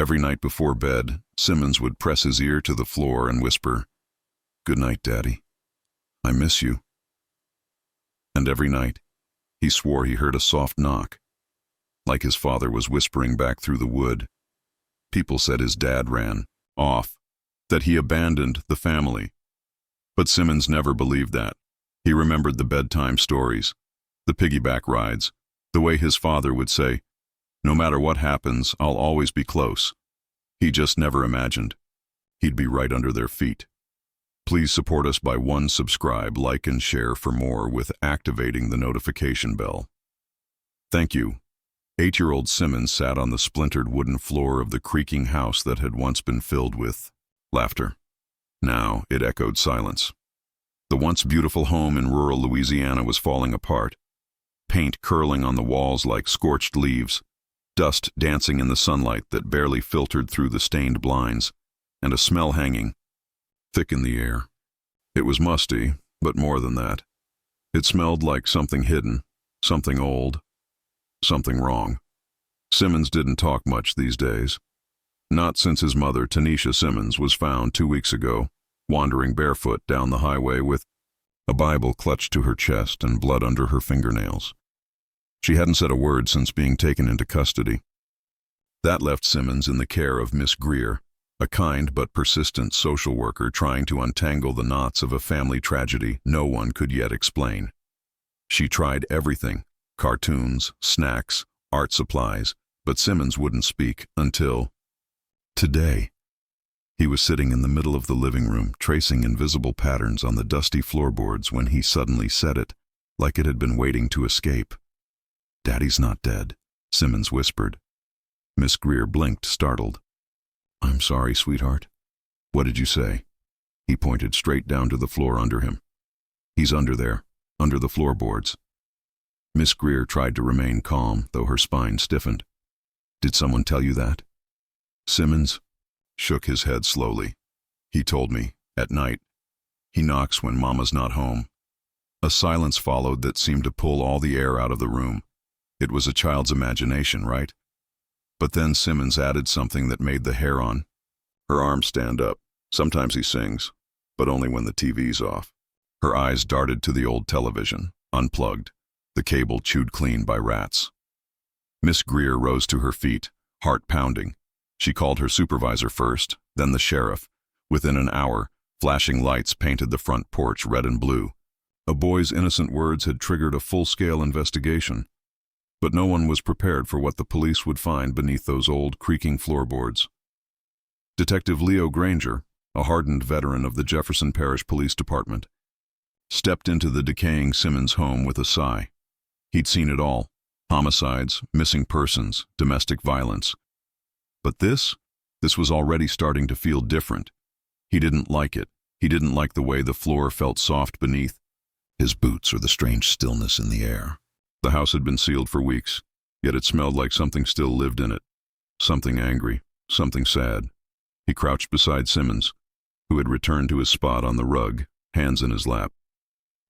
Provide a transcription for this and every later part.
Every night before bed, Simmons would press his ear to the floor and whisper, "Good night, Daddy. I miss you." And every night, he swore he heard a soft knock, like his father was whispering back through the wood. People said his dad ran off, that he abandoned the family. But Simmons never believed that. He remembered the bedtime stories, the piggyback rides, the way his father would say, "No matter what happens, I'll always be close." He just never imagined he'd be right under their feet. Please support us by subscribe, like, and share for more with activating the notification bell. Thank you. 8-year-old Simmons sat on the splintered wooden floor of the creaking house that had once been filled with laughter. Now it echoed silence. The once beautiful home in rural Louisiana was falling apart, paint curling on the walls like scorched leaves, dust dancing in the sunlight that barely filtered through the stained blinds, and a smell hanging thick in the air. It was musty, but more than that. It smelled like something hidden, something old, something wrong. Simmons didn't talk much these days. Not since his mother, Tanisha Simmons, was found 2 weeks ago, wandering barefoot down the highway with a Bible clutched to her chest and blood under her fingernails. She hadn't said a word since being taken into custody. That left Simmons in the care of Miss Greer, a kind but persistent social worker trying to untangle the knots of a family tragedy no one could yet explain. She tried everything: cartoons, snacks, art supplies, but Simmons wouldn't speak until today. He was sitting in the middle of the living room, tracing invisible patterns on the dusty floorboards when he suddenly said it, like it had been waiting to escape. "Daddy's not dead," Simmons whispered. Miss Greer blinked, startled. "I'm sorry, sweetheart." "What did you say?" He pointed straight down to the floor under him. "He's under there, under the floorboards." Miss Greer tried to remain calm, though her spine stiffened. "Did someone tell you that?" Simmons shook his head slowly. "He told me, at night. He knocks when Mama's not home." A silence followed that seemed to pull all the air out of the room. It was a child's imagination, right? But then Simmons added something that made the hair on her arms stand up. "Sometimes he sings, but only when the TV's off." Her eyes darted to the old television, unplugged, the cable chewed clean by rats. Miss Greer rose to her feet, heart pounding. She called her supervisor first, then the sheriff. Within an hour, flashing lights painted the front porch red and blue. A boy's innocent words had triggered a full-scale investigation. But no one was prepared for what the police would find beneath those old, creaking floorboards. Detective Leo Granger, a hardened veteran of the Jefferson Parish Police Department, stepped into the decaying Simmons home with a sigh. He'd seen it all: homicides, missing persons, domestic violence. But this was already starting to feel different. He didn't like it. He didn't like the way the floor felt soft beneath his boots or the strange stillness in the air. The house had been sealed for weeks, yet it smelled like something still lived in it. Something angry, something sad. He crouched beside Simmons, who had returned to his spot on the rug, hands in his lap.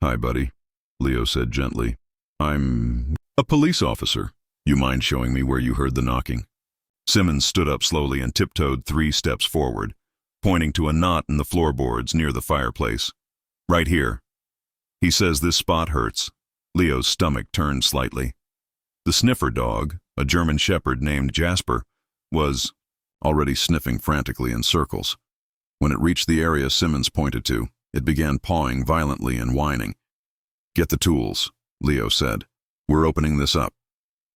"Hi, buddy," Leo said gently. "I'm a police officer. You mind showing me where you heard the knocking?" Simmons stood up slowly and tiptoed 3 steps forward, pointing to a knot in the floorboards near the fireplace. "Right here. He says this spot hurts." Leo's stomach turned slightly. The sniffer dog, a German shepherd named Jasper, was already sniffing frantically in circles. When it reached the area Simmons pointed to, it began pawing violently and whining. "Get the tools," Leo said. "We're opening this up."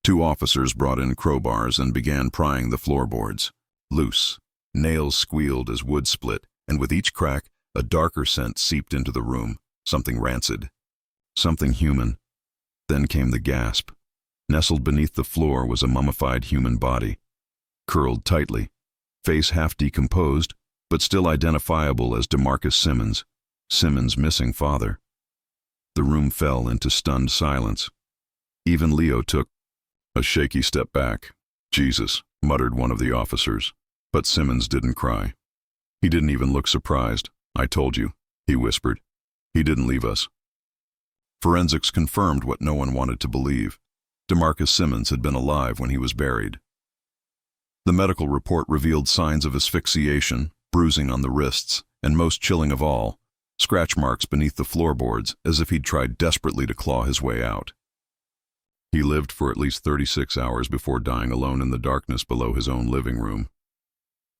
2 officers brought in crowbars and began prying the floorboards. Loose, nails squealed as wood split, and with each crack, a darker scent seeped into the room, something rancid, something human. Then came the gasp. Nestled beneath the floor was a mummified human body, curled tightly, face half decomposed, but still identifiable as DeMarcus Simmons, Simmons' missing father. The room fell into stunned silence. Even Leo took a shaky step back. "Jesus," muttered one of the officers, but Simmons didn't cry. He didn't even look surprised. "I told you," he whispered. "He didn't leave us." Forensics confirmed what no one wanted to believe. DeMarcus Simmons had been alive when he was buried. The medical report revealed signs of asphyxiation, bruising on the wrists, and most chilling of all, scratch marks beneath the floorboards as if he'd tried desperately to claw his way out. He lived for at least 36 hours before dying alone in the darkness below his own living room.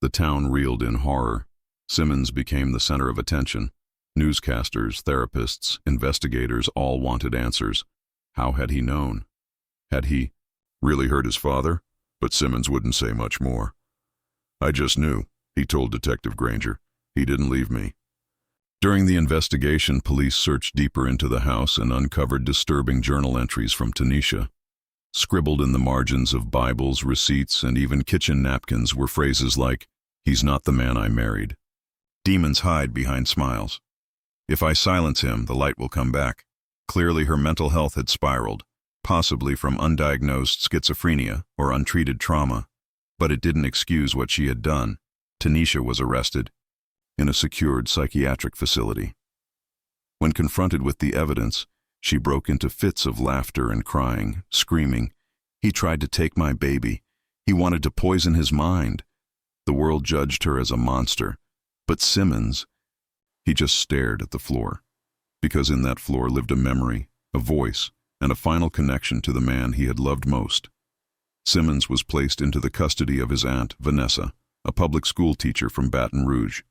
The town reeled in horror. Simmons became the center of attention. Newscasters, therapists, investigators all wanted answers. How had he known? Had he really hurt his father? But Simmons wouldn't say much more. "I just knew," he told Detective Granger. "He didn't leave me." During the investigation, police searched deeper into the house and uncovered disturbing journal entries from Tanisha. Scribbled in the margins of Bibles, receipts, and even kitchen napkins were phrases like, "He's not the man I married." Demons hide behind smiles. If I silence him, the light will come back. Clearly her mental health had spiraled, possibly from undiagnosed schizophrenia or untreated trauma. But it didn't excuse what she had done. Tanisha was arrested in a secured psychiatric facility. When confronted with the evidence, she broke into fits of laughter and crying, screaming, "He tried to take my baby. He wanted to poison his mind." The world judged her as a monster. But Simmons, he just stared at the floor. Because in that floor lived a memory, a voice, and a final connection to the man he had loved most. Simmons was placed into the custody of his aunt, Vanessa, a public school teacher from Baton Rouge.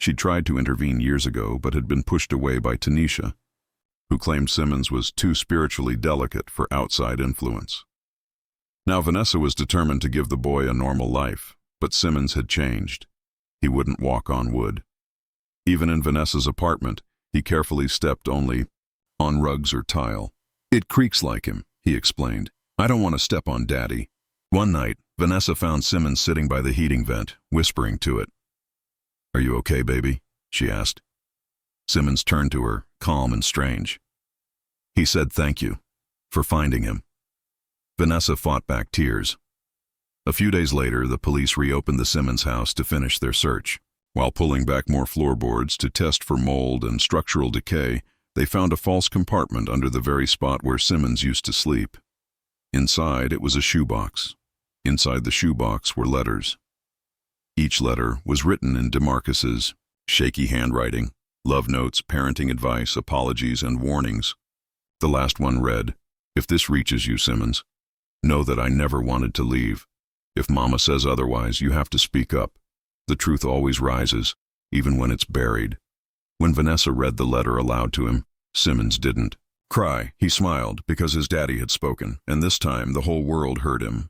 She'd tried to intervene years ago, but had been pushed away by Tanisha, who claimed Simmons was too spiritually delicate for outside influence. Now Vanessa was determined to give the boy a normal life, but Simmons had changed. He wouldn't walk on wood. Even in Vanessa's apartment, he carefully stepped only on rugs or tile. "It creaks like him," he explained. "I don't want to step on Daddy." One night, Vanessa found Simmons sitting by the heating vent, whispering to it. "Are you okay, baby?" she asked. Simmons turned to her, calm and strange. He said thank you for finding him. Vanessa fought back tears. A few days later, the police reopened the Simmons house to finish their search. While pulling back more floorboards to test for mold and structural decay, they found a false compartment under the very spot where Simmons used to sleep. Inside, it was a shoebox. Inside the shoebox were letters. Each letter was written in DeMarcus's shaky handwriting, love notes, parenting advice, apologies, and warnings. The last one read, "If this reaches you, Simmons, know that I never wanted to leave. If Mama says otherwise, you have to speak up. The truth always rises, even when it's buried." When Vanessa read the letter aloud to him, Simmons didn't cry. He smiled because his daddy had spoken, and this time the whole world heard him,